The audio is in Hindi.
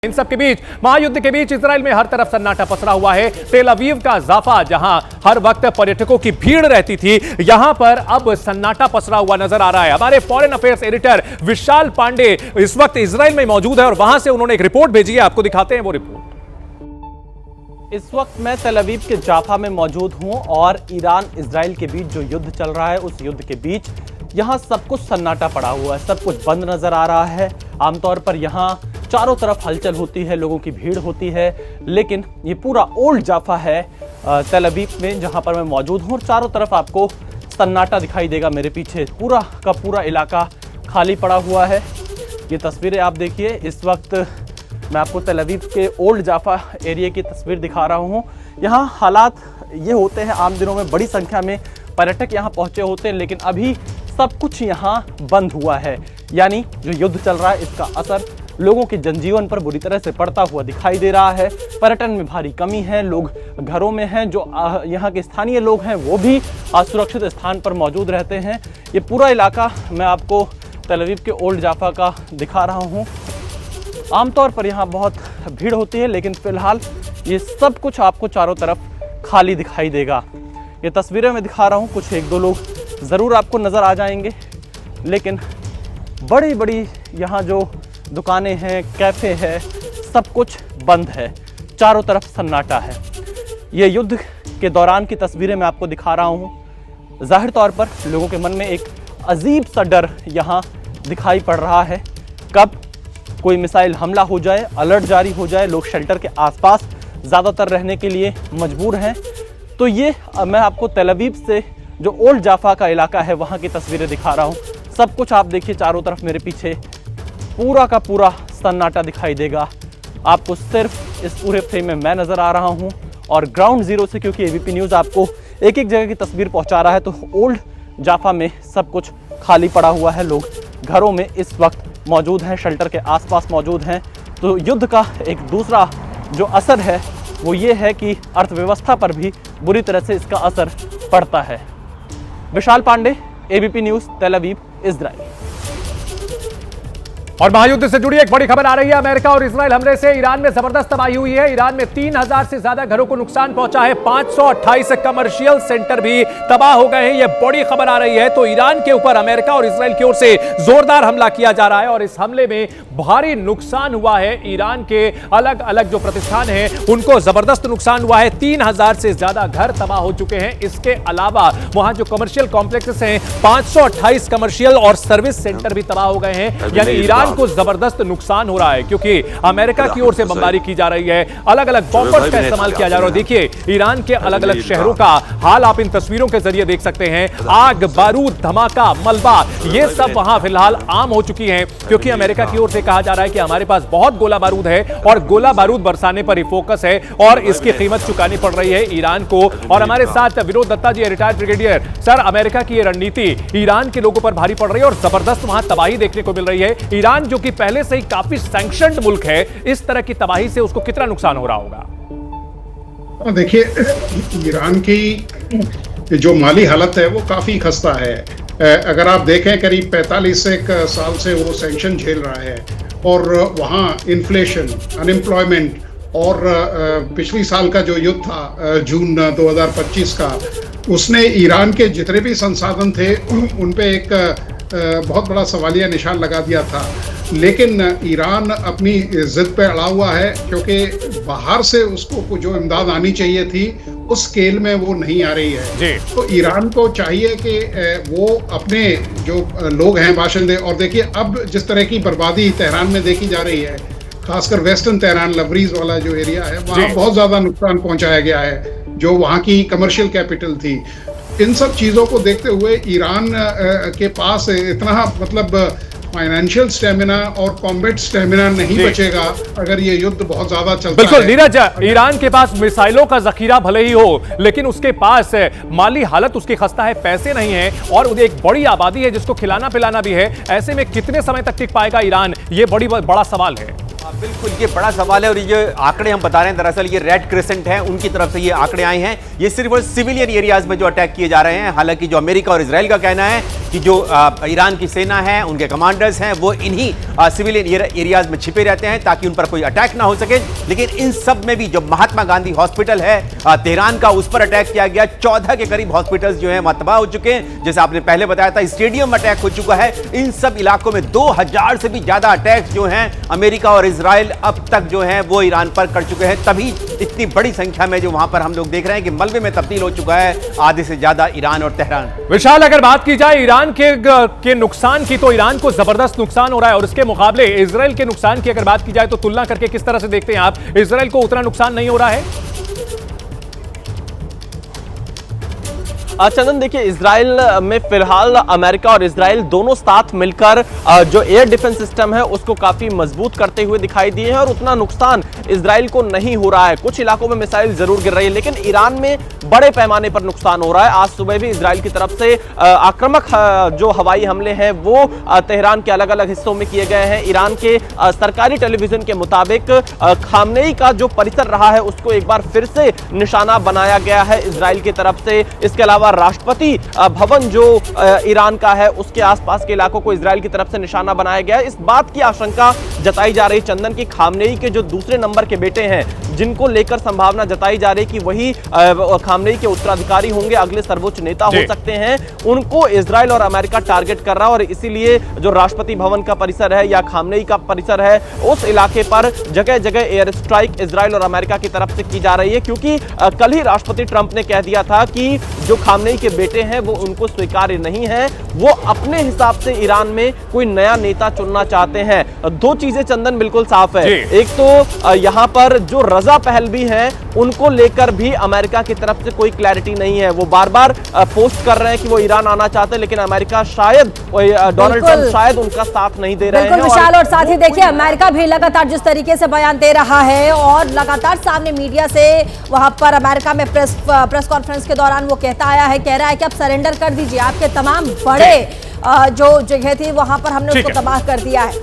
इन सब के बीच, महायुद्ध के बीच इजराइल में हर तरफ सन्नाटा पसरा हुआ है। तेल अवीव का जाफा, जहां हर वक्त पर्यटकों की भीड़ रहती थी, यहां पर अब सन्नाटा पसरा हुआ नजर आ रहा है। हमारे फॉरेन अफेयर्स एडिटर विशाल पांडे इस वक्त इजराइल में मौजूद है और वहां से उन्होंने एक रिपोर्ट भेजी है, आपको दिखाते हैं वो रिपोर्ट। इस वक्त मैं तेल अवीव के जाफा में मौजूद हूं और ईरान इजराइल के बीच जो युद्ध चल रहा है, उस युद्ध के बीच यहां सब कुछ सन्नाटा पड़ा हुआ है, सब कुछ बंद नजर आ रहा है। आमतौर पर यहां चारों तरफ हलचल होती है, लोगों की भीड़ होती है, लेकिन ये पूरा ओल्ड जाफा है तेल अवीव में जहां पर मैं मौजूद हूं और चारों तरफ आपको सन्नाटा दिखाई देगा। मेरे पीछे पूरा का पूरा इलाका खाली पड़ा हुआ है। ये तस्वीरें आप देखिए, इस वक्त मैं आपको तेल अवीव के ओल्ड जाफा एरिया की तस्वीर दिखा रहा हूँ। यहाँ हालात ये होते हैं, आम दिनों में बड़ी संख्या में पर्यटक यहाँ पहुँचे होते हैं, लेकिन अभी सब कुछ यहाँ बंद हुआ है। यानी जो युद्ध चल रहा है, इसका असर लोगों के जनजीवन पर बुरी तरह से पड़ता हुआ दिखाई दे रहा है। पर्यटन में भारी कमी है, लोग घरों में हैं, जो यहाँ के स्थानीय लोग हैं वो भी असुरक्षित स्थान पर मौजूद रहते हैं। ये पूरा इलाका मैं आपको तेल अवीव के ओल्ड जाफा का दिखा रहा हूँ। आमतौर पर यहाँ बहुत भीड़ होती है, लेकिन फिलहाल ये सब कुछ आपको चारों तरफ खाली दिखाई देगा। ये तस्वीरें मैं दिखा रहा हूँ, कुछ एक दो लोग ज़रूर आपको नज़र आ जाएंगे, लेकिन बड़ी बड़ी यहाँ जो दुकानें हैं, कैफ़े है, सब कुछ बंद है, चारों तरफ सन्नाटा है। ये युद्ध के दौरान की तस्वीरें मैं आपको दिखा रहा हूँ। जाहिर तौर पर लोगों के मन में एक अजीब सा डर यहाँ दिखाई पड़ रहा है, कब कोई मिसाइल हमला हो जाए, अलर्ट जारी हो जाए, लोग शेल्टर के आसपास ज़्यादातर रहने के लिए मजबूर हैं। तो ये मैं आपको तेल अवीव से जो ओल्ड जाफा का इलाका है वहाँ की तस्वीरें दिखा रहा हूँ। सब कुछ आप देखिए, चारों तरफ मेरे पीछे पूरा का पूरा सन्नाटा दिखाई देगा। आपको सिर्फ इस पूरे फ्रेम में मैं नज़र आ रहा हूँ और ग्राउंड ज़ीरो से, क्योंकि एबीपी न्यूज़ आपको एक एक जगह की तस्वीर पहुँचा रहा है, तो ओल्ड जाफा में सब कुछ खाली पड़ा हुआ है। लोग घरों में इस वक्त मौजूद हैं, शेल्टर के आसपास मौजूद हैं। तो युद्ध का एक दूसरा जो असर है वो ये है कि अर्थव्यवस्था पर भी बुरी तरह से इसका असर पड़ता है। विशाल पांडे, एबीपी न्यूज़, तेल अवीव, इजराइल। और महायुद्ध से जुड़ी एक बड़ी खबर आ रही है। अमेरिका और इजराइल हमले से ईरान में जबरदस्त तबाही हुई है। ईरान में 3000 से ज्यादा घरों को नुकसान पहुंचा है। 528 कमर्शियल सेंटर भी तबाह हो गए हैं। यह बड़ी खबर आ रही है। तो ईरान के ऊपर अमेरिका और इजराइल की ओर से जोरदार हमला किया जा रहा है और इस हमले में भारी नुकसान हुआ है। ईरान के अलग अलग जो प्रतिष्ठान हैं उनको जबरदस्त नुकसान हुआ है। 3000 से ज्यादा घर तबाह हो चुके हैं। इसके अलावा वहां जो कमर्शियल कॉम्प्लेक्सेस हैं, 528 कमर्शियल और सर्विस सेंटर भी तबाह हो गए हैं। यानी ईरान को जबरदस्त नुकसान हो रहा है, क्योंकि अमेरिका की ओर से बमबारी की जा रही है, अलग अलग बॉम्बर्स का इस्तेमाल किया जा रहा है। देखिए ईरान के अलग अलग शहरों का हाल आप इन तस्वीरों के जरिए देख सकते हैं। आग, बारूद, धमाका, मलबा, ये सब वहां फिलहाल आम हो चुकी हैं, क्योंकि अमेरिका की ओर से कहा जा रहा है कि हमारे पास बहुत गोला बारूद है और गोला बारूद बरसाने पर ही फोकस है और इसकी कीमत चुकानी पड़ रही है ईरान को। और हमारे साथ विनोद दत्ता जी, रिटायर्ड ब्रिगेडियर। सर, अमेरिका की यह रणनीति ईरान के लोगों पर भारी पड़ रही है और जबरदस्त वहां तबाही देखने को मिल रही है। ईरान जो कि पहले से ही काफी सैंक्शन्ड मुल्क है, इस तरह की तबाही से उसको कितना नुकसान हो रहा होगा? देखिए, ईरान की जो माली हालत है वो काफी खस्ता है। अगर आप देखें, करीब 45 साल से वो सैंक्शन झेल रहा है और वहाँ इन्फ्लेशन, अनएम्प्लॉयमेंट और पिछली साल का जो युद्ध था जून 2025 का, उसने ईरान के जितने भी संसाधन थे उन पे एक बहुत बड़ा सवालिया निशान लगा दिया था। लेकिन ईरान अपनी जिद पे अड़ा हुआ है, क्योंकि बाहर से उसको जो इमदाद आनी चाहिए थी उस स्केल में वो नहीं आ रही है। तो ईरान को चाहिए कि वो अपने जो लोग हैं बाशिंदे, और देखिए अब जिस तरह की बर्बादी तेहरान में देखी जा रही है, खासकर वेस्टर्न तेहरान, लबरीज वाला जो एरिया है, वहाँ बहुत ज़्यादा नुकसान पहुँचाया गया है, जो वहाँ की कमर्शियल कैपिटल थी। इन सब चीज़ों को देखते हुए ईरान के पास इतना मतलब फाइनेंशियल स्टेमिना और कॉम्बैट स्टेमिना नहीं बचेगा अगर ये युद्ध बहुत ज्यादा चलता है। बिल्कुल नीरज, ईरान के पास मिसाइलों का जखीरा भले ही हो, लेकिन उसके पास माली हालत उसकी खस्ता है, पैसे नहीं है और एक बड़ी आबादी है जिसको खिलाना पिलाना भी है। ऐसे में कितने समय तक टिक पाएगा ईरान, ये बड़ा सवाल है। बिल्कुल, ये बड़ा सवाल है और ये आंकड़े हम बता रहे हैं, दरअसल ये रेड क्रिसेंट हैं, उनकी तरफ से ये आंकड़े आए हैं। ये सिर्फ और सिविलियन एरियाज में जो अटैक किए जा रहे हैं। हालांकि जो अमेरिका और इजराइल का कहना है कि जो ईरान की सेना है, उनके कमांडर्स हैं, वो इन्हीं सिविलियन एरियाज में छिपे रहते हैं ताकि उन पर कोई अटैक ना हो सके। लेकिन इन सब में भी जो महात्मा गांधी हॉस्पिटल है तेहरान का, उस पर अटैक किया गया। 14 के करीब हॉस्पिटल्स जो हैं वहां तबाह हो चुके हैं। जैसे आपने पहले बताया था, स्टेडियम अटैक हो चुका है। इन सब इलाकों में 2000 से भी ज्यादा अटैक्स जो हैं अमेरिका और इजराइल अब तक जो है वो ईरान पर कर चुके हैं। तभी इतनी बड़ी संख्या में जो वहां पर हम लोग देख रहे हैं कि मलबे में तब्दील हो चुका है आधे से ज्यादा ईरान और तेहरान। विशाल, अगर बात की जाए ईरान के नुकसान की, तो ईरान को जबरदस्त नुकसान हो रहा है और उसके मुकाबले इजराइल के नुकसान की अगर बात की जाए तो तुलना करके किस तरह से देखते हैं आप? इजराइल को उतना नुकसान नहीं हो रहा है? चंदन, देखिए, इजराइल में फिलहाल अमेरिका और इजराइल दोनों साथ मिलकर जो एयर डिफेंस सिस्टम है उसको काफी मजबूत करते हुए दिखाई दिए हैं और उतना नुकसान इजराइल को नहीं हो रहा है। कुछ इलाकों में मिसाइल जरूर गिर रही है, लेकिन ईरान में बड़े पैमाने पर नुकसान हो रहा है। आज सुबह भी इजराइल की तरफ से आक्रामक जो हवाई हमले हैं वो तेहरान के अलग अलग हिस्सों में किए गए हैं। ईरान के सरकारी टेलीविजन के मुताबिक खामनेई का जो परिसर रहा है उसको एक बार फिर से निशाना बनाया गया है इजराइल की तरफ से। इसके अलावा राष्ट्रपति भवन जो ईरान का है उसके आसपास के इलाकों को इजराइल की तरफ से निशाना बनाया गया है। इस बात की आशंका जताई जा रही, चंदन, की खामनेई के जो दूसरे नंबर के बेटे हैं जिनको लेकर संभावना जताई जा रही कि वही खामनेई के उत्तराधिकारी होंगे, अगले सर्वोच्च नेता हो सकते हैं, उनको इजराइल और अमेरिका टारगेट कर रहा है। और इसीलिए जो राष्ट्रपति भवन का परिसर है या खामनेई का परिसर है उस इलाके पर जगह जगह एयर स्ट्राइक इजराइल और अमेरिका की तरफ से की जा रही है, क्योंकि कल ही राष्ट्रपति ट्रंप ने कह दिया था कि जो खामनेई के बेटे हैं वो उनको स्वीकार्य नहीं है। वो अपने हिसाब से ईरान में कोई नया नेता चुनना चाहते हैं। दो चीजें, चंदन, बिल्कुल साफ है। एक तो यहाँ पर जो रजा पहलवी हैं उनको लेकर भी अमेरिका की तरफ से कोई क्लैरिटी नहीं है। वो बार बार पोस्ट कर रहे हैं कि वो ईरान आना चाहते हैं, लेकिन अमेरिका शायद, डोनाल्ड ट्रंप शायद उनका साथ नहीं दे रहे हैं। विशाल, और साथ ही देखिए अमेरिका भी लगातार जिस तरीके से बयान दे रहा है और लगातार सामने मीडिया से वहां पर अमेरिका में प्रेस कॉन्फ्रेंस के दौरान वो कह रहा है कि आप सरेंडर कर दीजिए, आपके तमाम बड़े जो जगह थी वहां पर हमने उसको तबाह कर दिया है।